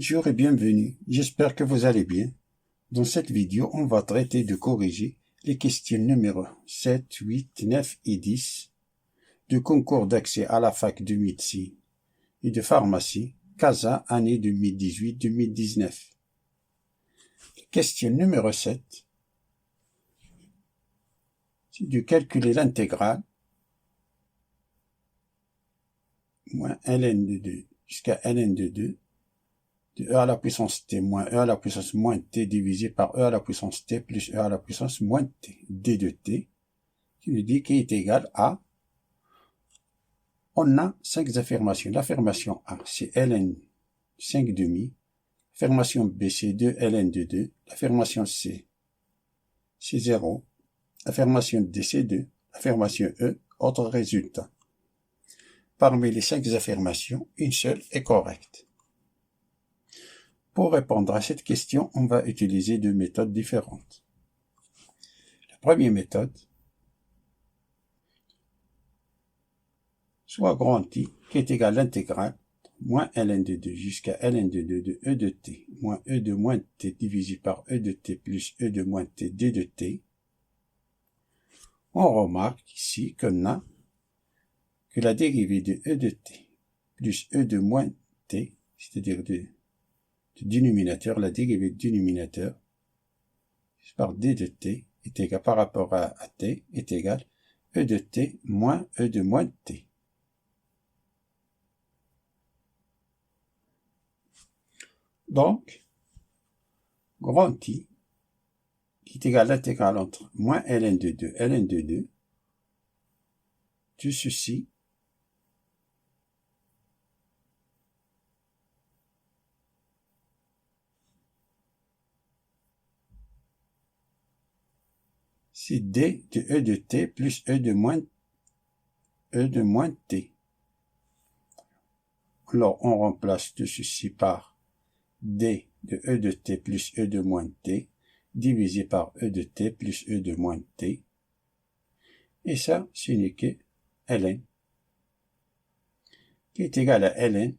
Bonjour et bienvenue, j'espère que vous allez bien. Dans cette vidéo, on va traiter de corriger les questions numéro 7, 8, 9 et 10 du concours d'accès à la fac de médecine et de pharmacie, CASA, année 2018-2019. Question numéro 7, c'est de calculer l'intégrale moins ln de 2 jusqu'à ln de 2 de e à la puissance t moins e à la puissance moins t divisé par e à la puissance t plus e à la puissance moins t, d de t, qui nous dit qu'il est égal à, on a 5 affirmations. L'affirmation A, c'est ln 5 demi. L'affirmation B, c'est 2 ln de 2. L'affirmation C, c'est 0. L'affirmation D, c'est 2. L'affirmation E, autre résultat. Parmi les 5 affirmations, une seule est correcte. Pour répondre à cette question, on va utiliser deux méthodes différentes. La première méthode, soit grand I, qui est égal à l'intégrale moins ln de 2 jusqu'à ln de 2 de e de t moins e de moins t divisé par e de t plus e de moins t d de t. On remarque ici qu'on a que la dérivée de e de t plus e de moins t, c'est-à-dire du dénominateur, la dérivée du dénominateur par d de t est égal par rapport à t est égal e de t moins e de moins t. Donc, grand I, qui est égal à l'intégrale entre moins ln de 2, ln de 2, de ceci, c'est d de e de t plus e de moins t. Alors, on remplace de ceci par d de e de t plus e de moins t, divisé par e de t plus e de moins t. Et ça, ce n'est que ln, qui est égal à ln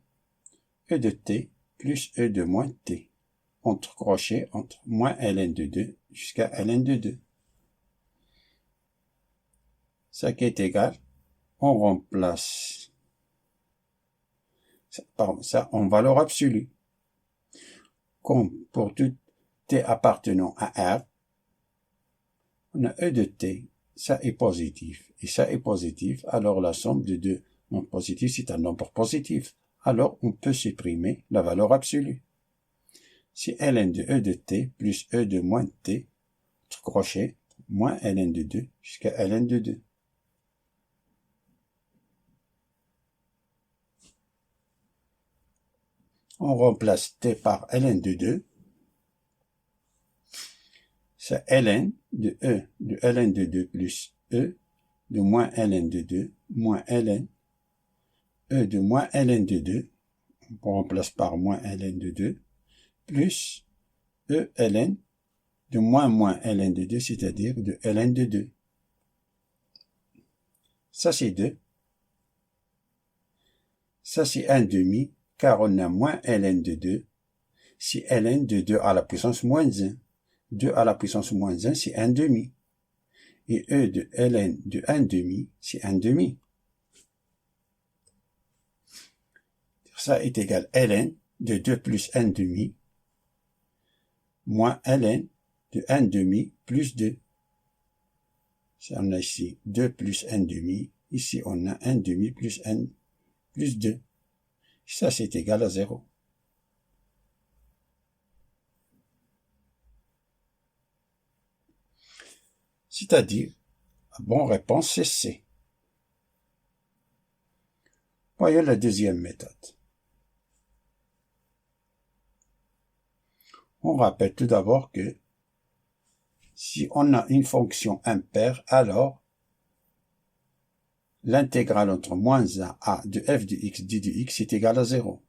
e de t plus e de moins t, entre crochets entre moins ln de 2 jusqu'à ln de 2. Ça qui est égal, on remplace ça en valeur absolue. Comme pour tout t appartenant à R, on a e de t, ça est positif, et ça est positif, alors la somme de deux nombres positifs, c'est un nombre positif. Alors on peut supprimer la valeur absolue. C'est ln de e de t plus e de moins t, entre crochets, moins ln de 2 jusqu'à ln de 2. On remplace t par ln de 2. C'est ln de e de ln de 2 plus e de moins ln de 2 moins ln e de moins ln de 2. On remplace par moins ln de 2 plus e ln de moins ln de 2, c'est-à-dire de ln de 2. Ça c'est 2. Ça c'est 1 demi, car on a moins ln de 2. C'est ln de 2 à la puissance moins 1. 2 à la puissance moins 1, c'est 1 demi. Et e de ln de 1 demi, c'est 1 demi. Ça est égal à ln de 2 plus 1 demi, moins ln de 1 demi plus 2. Ça, on a ici 2 plus 1 demi. Ici, on a 1 demi plus 1 plus 2. Ça, c'est égal à 0. C'est-à-dire, la bonne réponse, c'est C. Voyons la deuxième méthode. On rappelle tout d'abord que si on a une fonction impaire, alors l'intégrale entre moins 1 à de f de x d de x est égal à 0.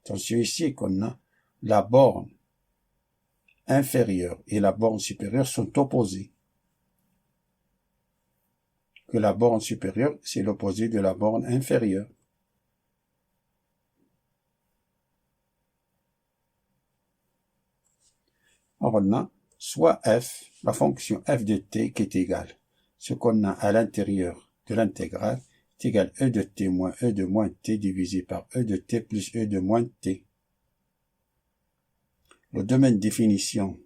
Attention ici qu'on a la borne inférieure et la borne supérieure sont opposées. Que la borne supérieure, c'est l'opposé de la borne inférieure. Alors on a soit f, la fonction f de t qui est égale, ce qu'on a à l'intérieur de l'intégrale, est égal à e de t moins e de moins t divisé par e de t plus e de moins t. Le domaine de définition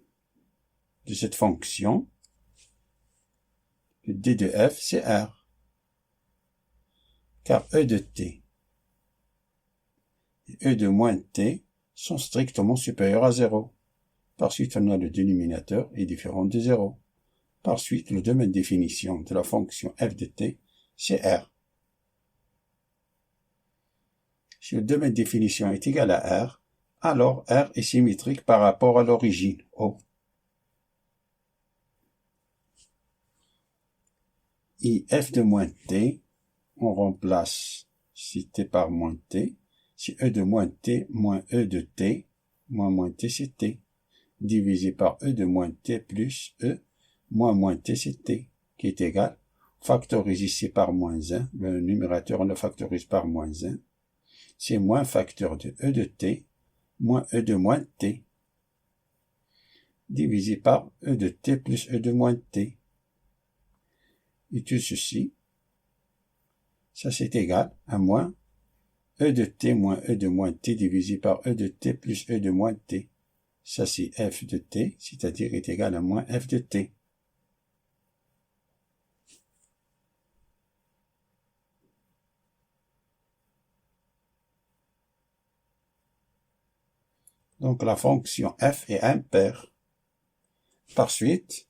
de cette fonction, le d de f, c'est r, car e de t et e de moins t sont strictement supérieurs à 0. Par suite, on a le dénominateur est différent de 0. Par suite, le domaine de définition de la fonction f de t, c'est r. Si le domaine de définition est égal à r, alors r est symétrique par rapport à l'origine, O. Et f de moins t, on remplace si t par moins t, si e de moins t moins e de t, moins t c'est t, divisé par e de moins t plus e moins t c'est t, qui est égal, factorise ici par moins 1, le numérateur on le factorise par moins 1, c'est moins facteur de e de t, moins e de moins t, divisé par e de t plus e de moins t. Et tout ceci, ça c'est égal à moins e de t moins e de moins t divisé par e de t plus e de moins t. Ça c'est f de t, c'est-à-dire est égal à moins f de t. Donc la fonction f est impaire. Par suite,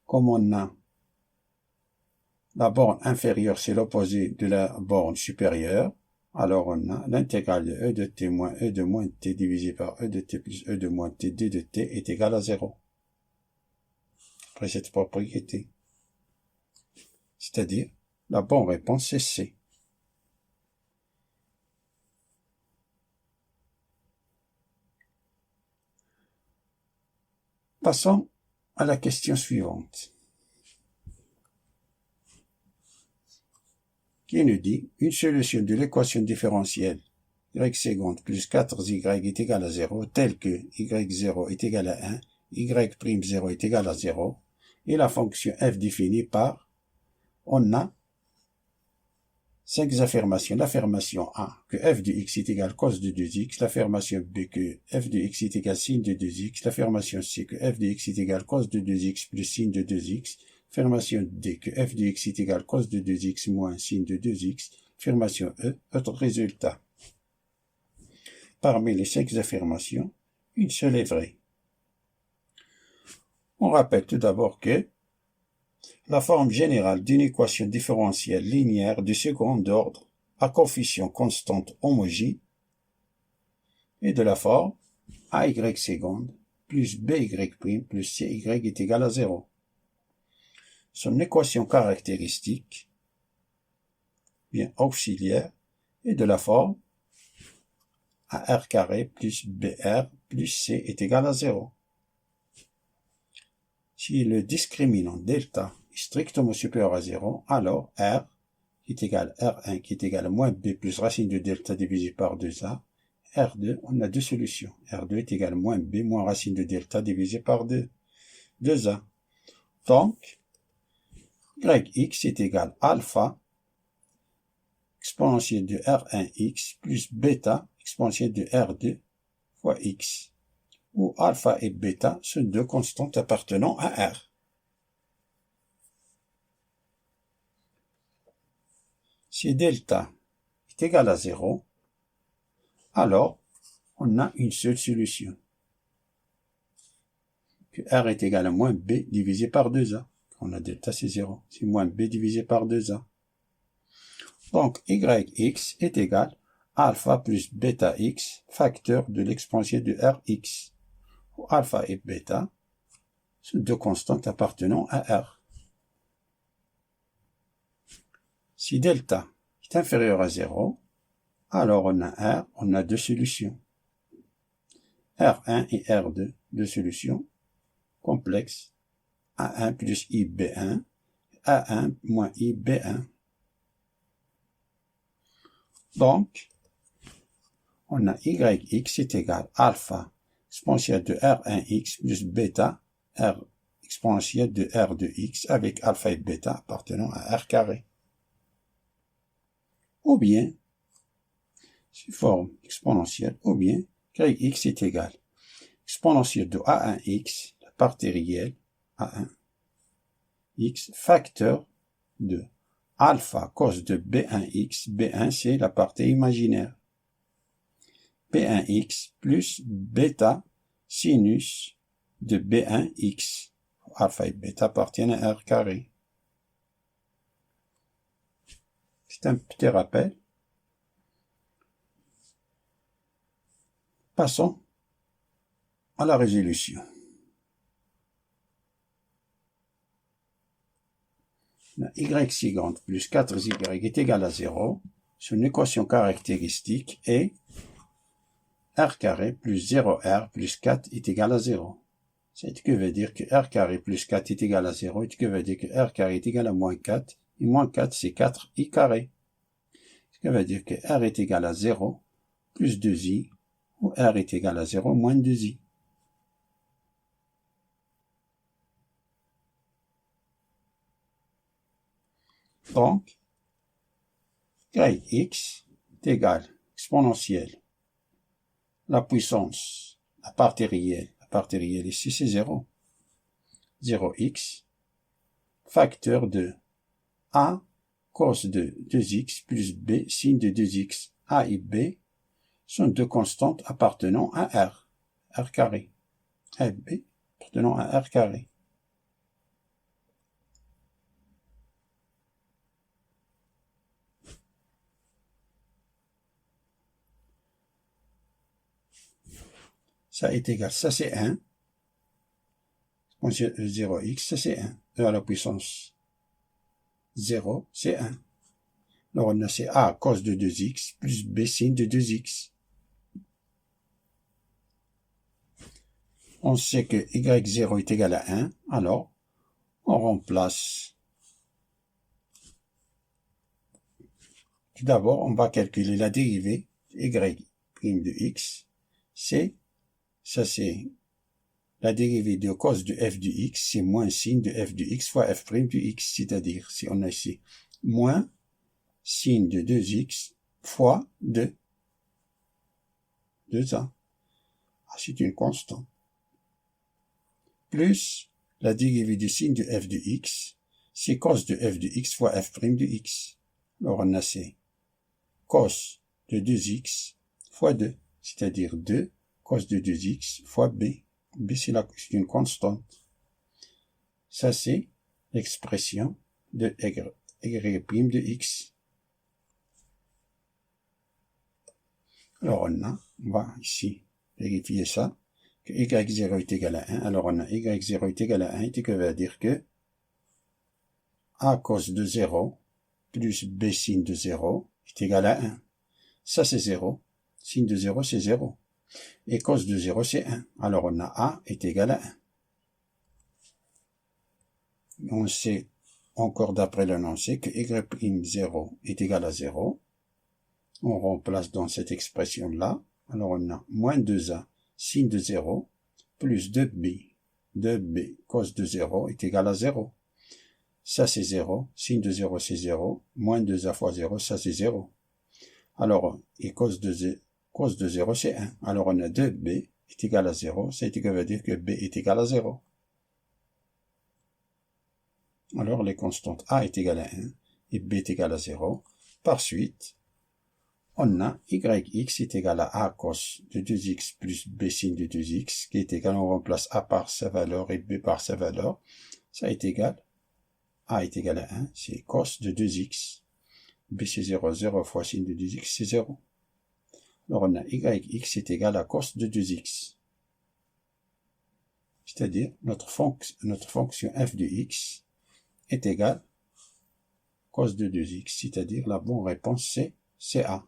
comme on a la borne inférieure, c'est l'opposé de la borne supérieure, alors on a l'intégrale de e de t moins e de moins t divisé par e de t plus e de moins t d de t est égal à 0. Après cette propriété. C'est-à-dire, la bonne réponse c'est C. Passons à la question suivante, qui nous dit une solution de l'équation différentielle y seconde plus 4y est égal à 0, telle que y0 est égal à 1, y'0 est égal à 0, et la fonction f définie par, on a 5 affirmations. L'affirmation A, que f de x est égal cos de 2x. L'affirmation B, que f de x est égal sin de 2x. L'affirmation C, que f de x est égal cos de 2x plus sin de 2x. Affirmation D, que f de x est égal cos de 2x moins sin de 2x. Affirmation E, autre résultat. Parmi les 5 affirmations, une seule est vraie. On rappelle tout d'abord que la forme générale d'une équation différentielle linéaire de second ordre à coefficient constante homogène est de la forme AY seconde plus BY' plus CY est égal à 0. Son équation caractéristique, bien auxiliaire, est de la forme AR carré plus BR plus C est égal à 0. Si le discriminant delta est strictement supérieur à 0, alors R est égal à R1 qui est égal à moins B plus racine de delta divisé par 2A. R2, on a deux solutions. R2 est égal à moins B moins racine de delta divisé par 2A. Donc, YX est égal à alpha exponentielle de R1X plus bêta exponentielle de R2 fois X, où alpha et bêta sont deux constantes appartenant à R. Si delta est égal à 0, alors on a une seule solution. Que R est égal à moins B divisé par 2A. On a delta c'est 0. C'est moins B divisé par 2A. Donc YX est égal à alpha plus bêta X, facteur de l'exponentielle de Rx, où alpha et bêta sont deux constantes appartenant à R. Si delta est inférieur à 0, alors on a R, on a deux solutions. R1 et R2, deux solutions complexes. A1 plus IB1, A1 moins IB1. Donc, on a YX est égal à alpha exponentielle de R1x plus bêta R exponentielle de R de x avec alpha et bêta appartenant à R carré. Ou bien, sous forme exponentielle, ou bien, x est égal exponentielle de A1x, la partie réelle, A1x, facteur de alpha cos de B1x, B1 c'est la partie imaginaire, B1x plus bêta sinus de B1x, alpha et bêta appartiennent à R carré. C'est un petit rappel. Passons à la résolution. La y seconde plus 4y est égal à 0. Son équation caractéristique est r carré plus 0r plus 4 est égal à 0. Ce qui veut dire que r carré plus 4 est égal à 0, et ce qui veut dire que r carré est égal à moins 4, et moins 4 c'est 4i carré. Ce qui veut dire que r est égal à 0 plus 2i, ou r est égal à 0 moins 2i. Donc, x est égal exponentielle, la puissance, la partie réelle ici c'est 0. 0x, facteur de a cos de 2x plus b sin de 2x. A et b sont deux constantes appartenant à R carré. A et b appartenant à R carré. Ça est égal, ça c'est 1. 0x, ça c'est 1. E à la puissance 0, c'est 1. Alors on a c'est a cos de 2x plus b sin de 2x. On sait que y0 est égal à 1, alors on remplace. Tout d'abord, on va calculer la dérivée y' de x. Ça c'est la dérivée de cos de f de x, c'est moins sin de f de x fois f' de x, c'est-à-dire, si on a ici moins sin de 2x fois 2. 2a. C'est une constante. Plus la dérivée de sin de f de x, c'est cos de f de x fois f' de x. Alors on a c'est cos de 2x fois 2, c'est-à-dire 2 cos de 2x fois b. B c'est une constante. Ça c'est l'expression de y' de x. Alors on va ici vérifier ça, que y0 est égal à 1. Alors on a y0 est égal à 1, et ce qui veut dire que a cos de 0 plus b sin de 0 est égal à 1. Ça c'est 0. Sin de 0 c'est 0. Et cos de 0 c'est 1. Alors on a a est égal à 1. On sait encore d'après l'énoncé que y'0 est égal à 0. On remplace dans cette expression-là. Alors on a moins 2a sin de 0 plus 2b. 2b cos de 0 est égal à 0. Ça c'est 0. Sin de 0 c'est 0. Moins 2a fois 0, ça c'est 0. Alors, et cos de 0 c'est 1. Alors on a 2b est égal à 0. C'est ce qui veut dire que b est égal à 0. Alors les constantes a est égal à 1 et b est égal à 0. Par suite, on a yx est égal à a cos de 2x plus b sin de 2x, qui est égal, on remplace a par sa valeur et b par sa valeur. Ça est égal, a est égal à 1, c'est cos de 2x. B c'est 0, 0 fois sin de 2x, c'est 0. Alors on a yx est égal à cos de 2x. C'est-à-dire, notre fonction f de x est égale cos de 2x, c'est-à-dire la bonne réponse c'est A.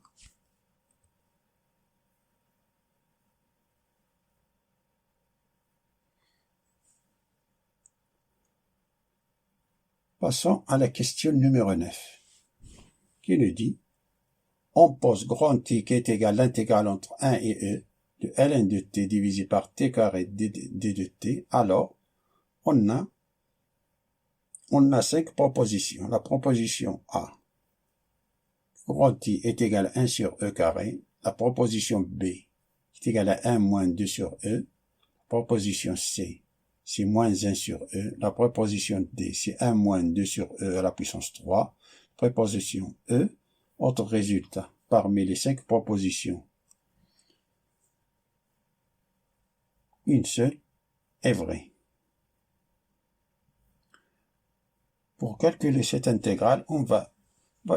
Passons à la question numéro 9, qui nous dit, on pose grand T qui est égal à l'intégrale entre 1 et E de ln de t divisé par t carré d de t, alors on a 5 propositions. La proposition A, grand I est égal à 1 sur E carré. La proposition B est égale à 1 moins 2 sur E. La proposition C, c'est moins 1 sur E. La proposition D, c'est 1 moins 2 sur E à la puissance 3. Préposition E, autre résultat. Parmi les 5 propositions, une seule est vraie. Pour calculer cette intégrale, on va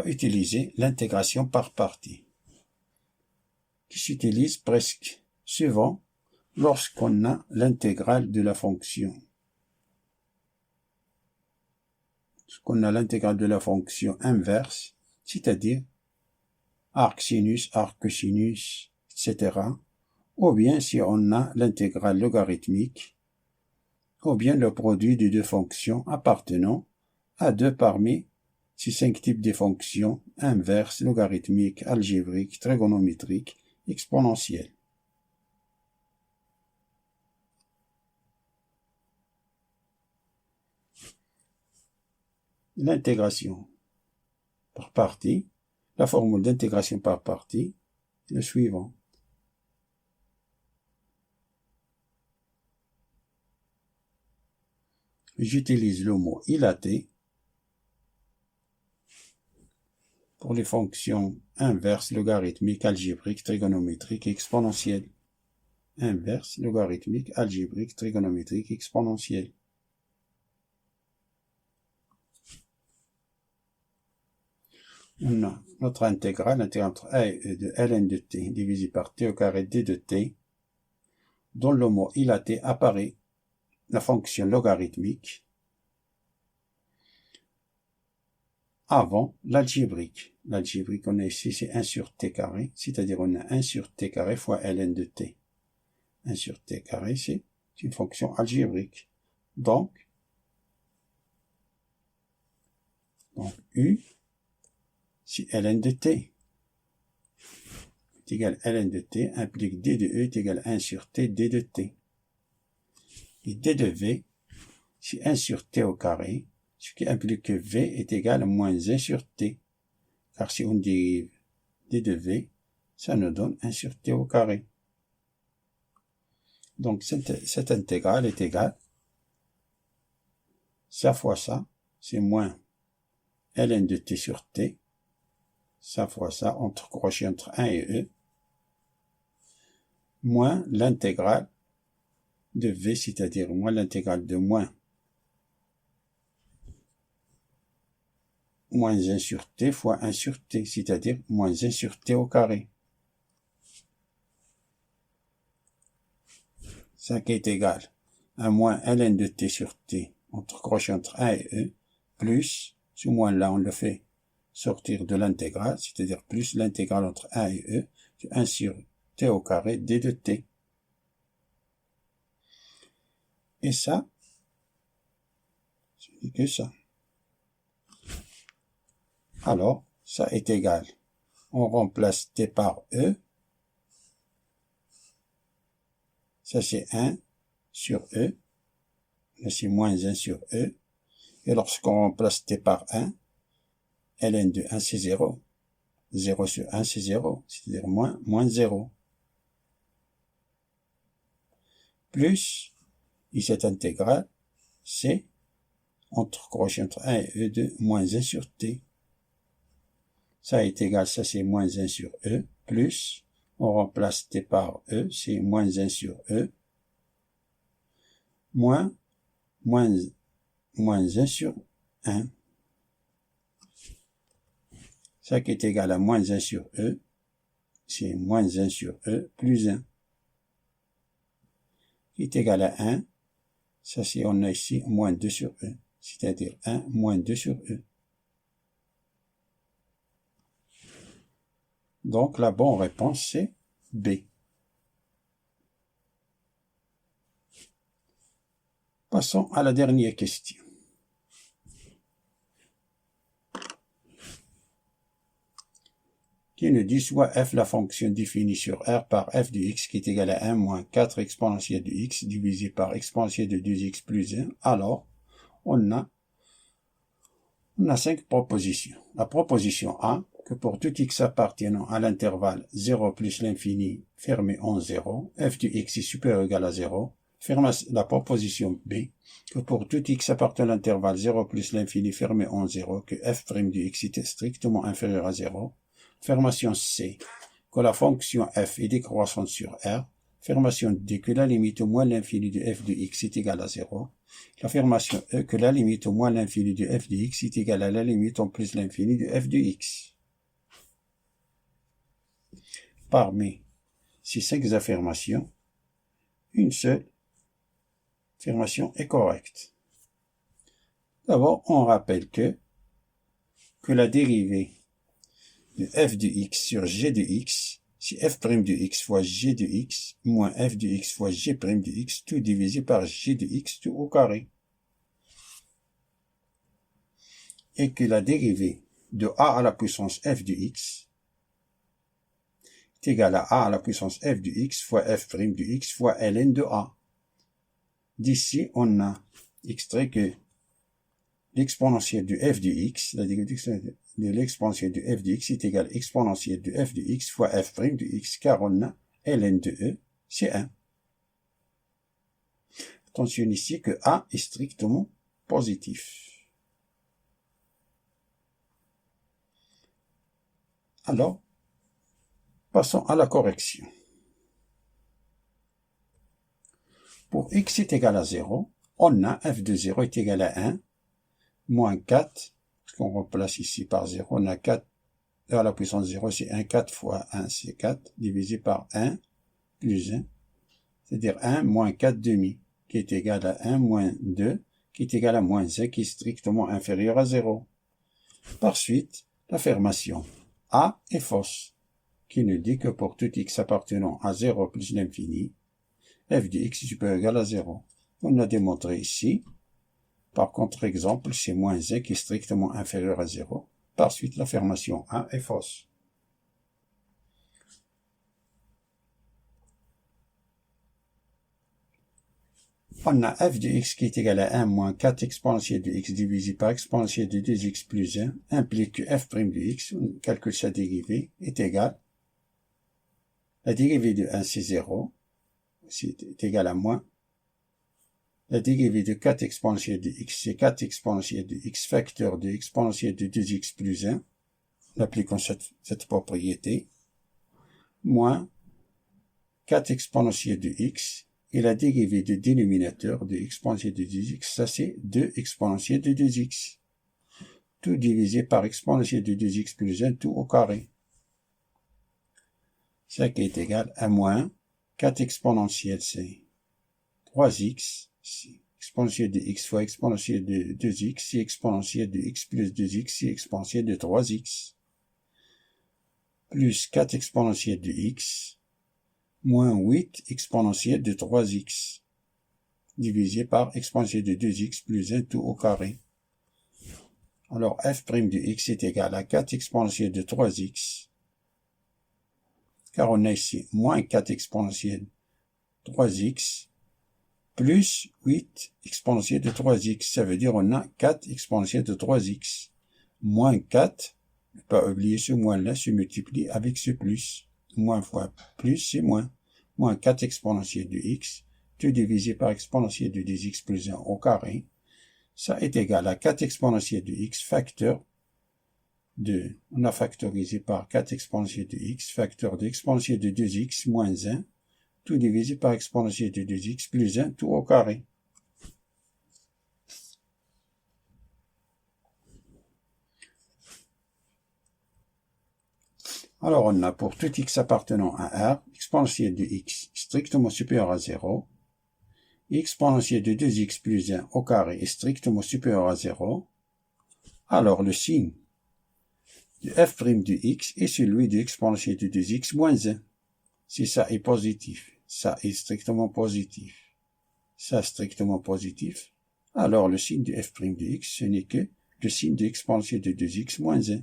utiliser l'intégration par partie, qui s'utilise presque souvent lorsqu'on a l'intégrale de la fonction. Lorsqu'on a l'intégrale de la fonction inverse, c'est-à-dire arc sinus, arc cosinus, etc. Ou bien si on a l'intégrale logarithmique, ou bien le produit de deux fonctions appartenant à deux parmi ces 5 types de fonctions inverses, logarithmiques, algébriques, trigonométriques, exponentielles. L'intégration par partie, la formule d'intégration par partie est le suivant. J'utilise le mot ilaté pour les fonctions inverses, logarithmiques, algébriques, trigonométriques et exponentielles. Inverse, logarithmique, algébrique, trigonométrique, exponentielle. On a notre intégrale entre a et e de ln de t divisé par t au carré d de t, dont le mot ilaté apparaît la fonction logarithmique avant l'algébrique. L'algébrique, on a ici, c'est 1 sur t carré, c'est-à-dire on a 1 sur t carré fois ln de t. 1 sur t carré, c'est une fonction algébrique. Donc U, c'est ln de t. Est égal à ln de t implique d de E est égal à 1 sur t d de t. Et d de V, c'est 1 sur t au carré, ce qui implique que V est égal à moins 1 sur t. Car si on dérive d de V, ça nous donne 1 sur t au carré. Donc cette intégrale est égale, ça fois ça, c'est moins ln de t sur t, ça fois ça, entre crochet entre 1 et E, moins l'intégrale de V, c'est-à-dire moins l'intégrale de moins 1 sur t fois 1 sur t, c'est-à-dire moins 1 sur t au carré. Ça qui est égal à moins ln de t sur t, entre crochet entre 1 et E, plus, ce moins là on le fait sortir de l'intégrale, c'est-à-dire plus l'intégrale entre 1 et E, de 1 sur t au carré d de t. Et ça, ce n'est que ça. Alors, ça est égal. On remplace t par E. Ça c'est 1 sur E. Là c'est moins 1 sur E. Et lorsqu'on remplace t par 1, ln de 1 c'est 0. 0 sur 1 c'est 0. C'est-à-dire moins 0. Plus, et cette intégrale, c'est entre crochet entre 1 et E de moins 1 sur t. Ça est égal, ça c'est moins 1 sur E, plus, on remplace t par E, c'est moins 1 sur E, moins 1 sur 1. Ça qui est égal à moins 1 sur E, c'est moins 1 sur E plus 1. Qui est égal à 1, ça c'est, on a ici moins 2 sur E, c'est-à-dire 1 moins 2 sur E. Donc la bonne réponse c'est B. Passons à la dernière question. qui nous dit soit f la fonction définie sur R par f de x qui est égal à 1 moins 4 exponentielle de x divisé par exponentielle de 2x plus 1, alors on a 5 propositions. La proposition A, que pour tout x appartenant à l'intervalle 0 plus l'infini fermé en 0, f de x est supérieur ou égal à 0. La proposition B, que pour tout x appartenant à l'intervalle 0 plus l'infini fermé en 0, que f' de x est strictement inférieur à 0. Affirmation C, que la fonction f est décroissante sur R. Affirmation D, que la limite au moins l'infini de f de x est égale à 0. L'affirmation E, que la limite au moins l'infini de f de x est égale à la limite en plus l'infini de f de x. Parmi ces 5 affirmations, une seule affirmation est correcte. D'abord, on rappelle que la dérivée de f de x sur g de x, c'est f' de x fois g de x moins f de x fois g' de x, tout divisé par g de x tout au carré. Et que la dérivée de a à la puissance f de x est égale à a à la puissance f de x fois f' de x fois ln de a. D'ici, on a extrait que l'exponentielle de f de x, la dérivée de l'exponentielle de f de x est égale à exponentielle de f de x fois f' de x, car on a ln de e, c'est 1. Attention ici que a est strictement positif. Alors, passons à la correction. Pour x est égal à 0, on a f de 0 est égal à 1, moins 4, parce qu'on remplace ici par 0, on a 4 à la puissance 0, c'est 1, 4 fois 1, c'est 4, divisé par 1 plus 1, c'est-à-dire 1 moins 4 demi, qui est égal à 1 moins 2, qui est égal à moins 1, qui est strictement inférieur à 0. Par suite, l'affirmation A est fausse, qui nous dit que pour tout x appartenant à 0 plus l'infini, f de x est supérieur ou égal à 0. On a démontré ici. Par contre-exemple, c'est moins 1 qui est strictement inférieur à 0. Par suite, l'affirmation A est fausse. On a f de x qui est égal à 1 moins 4 exponentielle de x divisé par exponentielle de 2x plus 1 implique que f' de x, on calcule sa dérivée, est égal. La dérivée de 1, c'est 0. C'est égal à moins. La dérivée de 4 exponentielle de x, c'est 4 exponentielle de x facteur de exponentielle de 2x plus 1. En appliquant cette propriété. Moins 4 exponentielle de x. Et la dérivée du dénominateur de exponentielle de 2x, ça c'est 2 exponentielle de 2x. Tout divisé par exponentielle de 2x plus 1, tout au carré. Ça qui est égal à moins 4 exponentielle, c'est 3x, c'est exponentielle de x fois exponentielle de 2x, c'est exponentielle de x plus 2x, c'est exponentielle de 3x. Plus 4 exponentielle de x, moins 8 exponentielle de 3x, divisé par exponentielle de 2x plus 1 tout au carré. Alors f' de x est égal à 4 exponentielle de 3x, car on a ici moins 4 exponentielle 3x, plus 8 exponentielle de 3x, ça veut dire on a 4 exponentielle de 3x, moins 4, ne pas oublier ce moins-là, se multiplie avec ce plus, moins fois plus, c'est moins 4 exponentielle de x, tout divisé par exponentielle de 2x plus 1 au carré, ça est égal à 4 exponentielle de x facteur de, on a factorisé par 4 exponentielle de x, facteur de exponentielle de 2x moins 1, tout divisé par exponentielle de 2x plus 1, tout au carré. Alors on a pour tout x appartenant à R, exponentielle de x strictement supérieur à 0, exponentielle de 2x plus 1 au carré est strictement supérieur à 0, alors le signe de f' de x est celui de exponentielle de 2x moins 1. Si ça est positif, ça est strictement positif, ça strictement positif, alors le signe de f' de x, ce n'est que le signe de exponentielle de 2x moins 1.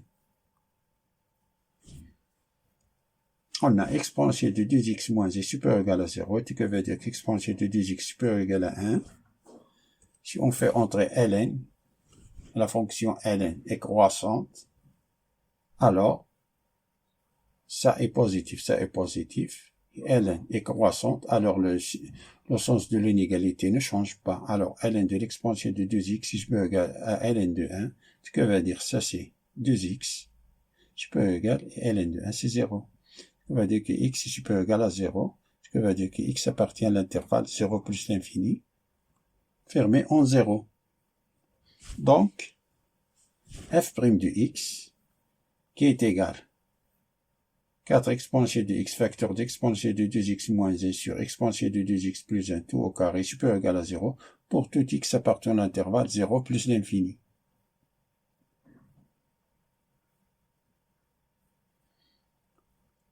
on a exponentiel de 2x moins est supérieur ou égal à 0, ce qui veut dire qu'exponentiel de 2x supérieur ou égal à 1. Si on fait entrer ln, la fonction ln est croissante, alors ça est positif, ça est positif. Ln est croissante, alors le sens de l'inégalité ne change pas. Alors ln de l'exponentielle de 2x est supérieur ou égal à ln de 1, ce qui veut dire ça c'est 2x supérieur ou égal à ln de 1, c'est 0. Ce qui veut dire que x est supérieur ou égal à 0, ce qui veut dire que x appartient à l'intervalle 0 plus l'infini, fermé en 0. Donc, f' de x, qui est égal 4 exponentielle de x facteur d'exponentielle de 2x moins 1 sur exponentielle de 2x plus 1 tout au carré supérieur ou égal à 0 pour tout x appartenant à l'intervalle 0 plus l'infini.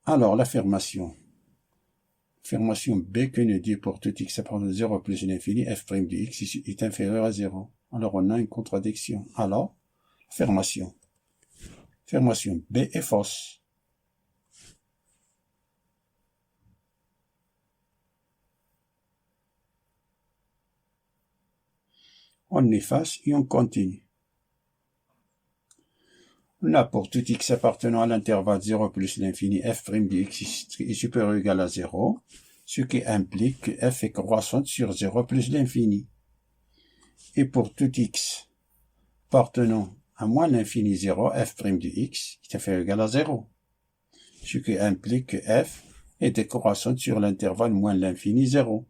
Alors, l'affirmation B que nous dit pour tout x appartenant à 0 plus l'infini, f' de x est inférieur à 0. Alors, on a une contradiction. Alors, affirmation B est fausse. On efface et on continue. On a pour tout x appartenant à l'intervalle 0 plus l'infini, f' de x est supérieur ou égal à 0, ce qui implique que f est croissante sur 0 plus l'infini. Et pour tout x appartenant à moins l'infini 0, f' de x est inférieur ou égal à 0, ce qui implique que f est décroissante sur l'intervalle moins l'infini 0.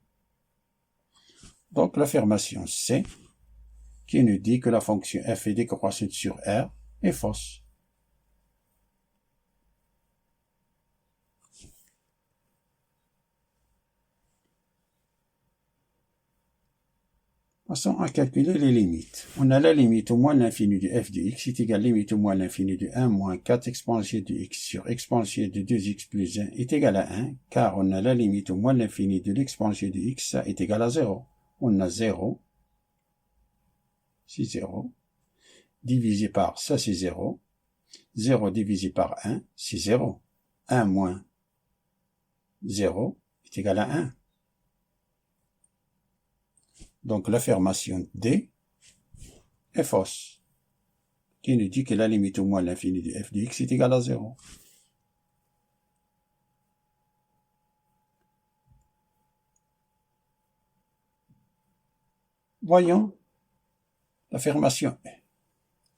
Donc l'affirmation C, qui nous dit que la fonction f est décroissante sur R, est fausse. Passons à calculer les limites. On a la limite au moins l'infini de f de x est égal à la limite au moins l'infini de 1 moins 4 exponentielle de x sur exponentielle de 2x plus 1 est égal à 1, car on a la limite au moins l'infini de l'exponentielle de x, ça est égal à 0. On a 0, c'est 0, divisé par, ça c'est 0, 0 divisé par 1, c'est 0. 1 moins 0 est égal à 1. Donc l'affirmation D est fausse, qui nous dit que la limite au moins l'infini de f de x est égale à 0. Voyons l'affirmation E.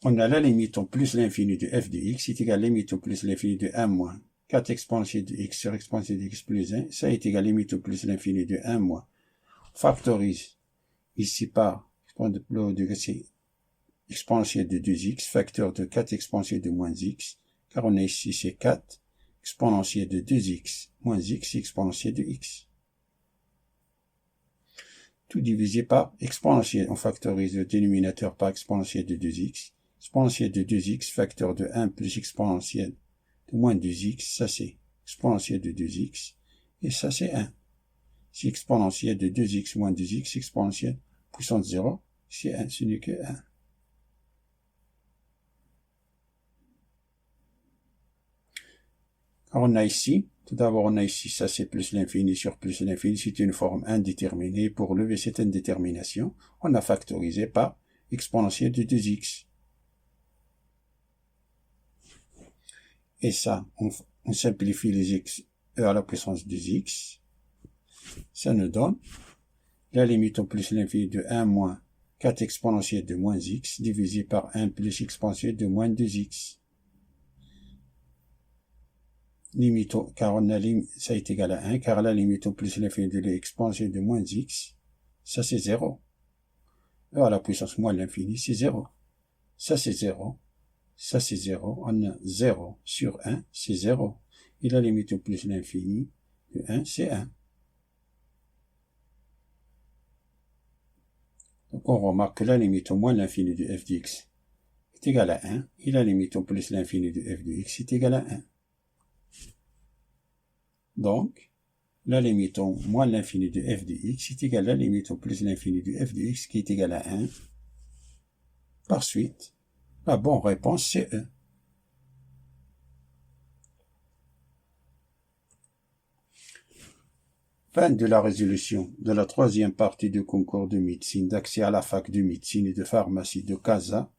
On a la limite au plus l'infini de f de x est égal à la limite au plus l'infini de 1 moins 4 exponentielle de x sur exponentielle de x plus 1, ça est égal à la limite au plus l'infini de 1 moins. On factorise ici par exponentielle de 2x, facteur de 4 exponentielle de moins x, car on a ici c'est 4 exponentielle de 2x moins x exponentielle de x. Tout divisé par exponentielle, on factorise le dénominateur par exponentielle de 2x, exponentielle de 2x, facteur de 1 plus exponentielle de moins 2x, ça c'est exponentielle de 2x, et ça c'est 1. Si exponentielle de 2x moins 2x, exponentielle puissance 0, c'est 1, ce n'est que 1. Alors on a ici, tout d'abord on a ici, ça c'est plus l'infini sur plus l'infini, c'est une forme indéterminée. Pour lever cette indétermination, on a factorisé par exponentielle de 2x. Et ça, on simplifie les x à la puissance 2x. Ça nous donne la limite au plus l'infini de 1 moins 4 exponentielle de moins x divisé par 1 plus exponentielle de moins 2x. Limite, car on a ça est égal à 1, car la limite au plus l'infini de l'exponentielle de moins x, ça c'est 0. Et à la puissance moins l'infini, c'est 0. Ça c'est 0. Ça c'est 0. On a 0 sur 1, c'est 0. Et la limite au plus l'infini de 1, c'est 1. Donc on remarque que la limite au moins l'infini de f de x est égale à 1, et la limite au plus l'infini de f de x est égale à 1. Donc, la limite au moins l'infini de f de x est égale à la limite au plus l'infini de f de x qui est égal à 1. Par suite, la bonne réponse c'est E. Fin de la résolution de la troisième partie du concours de médecine d'accès à la fac de médecine et de pharmacie de Casa,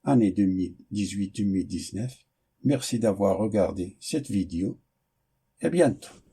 année 2018-2019. Merci d'avoir regardé cette vidéo et à bientôt.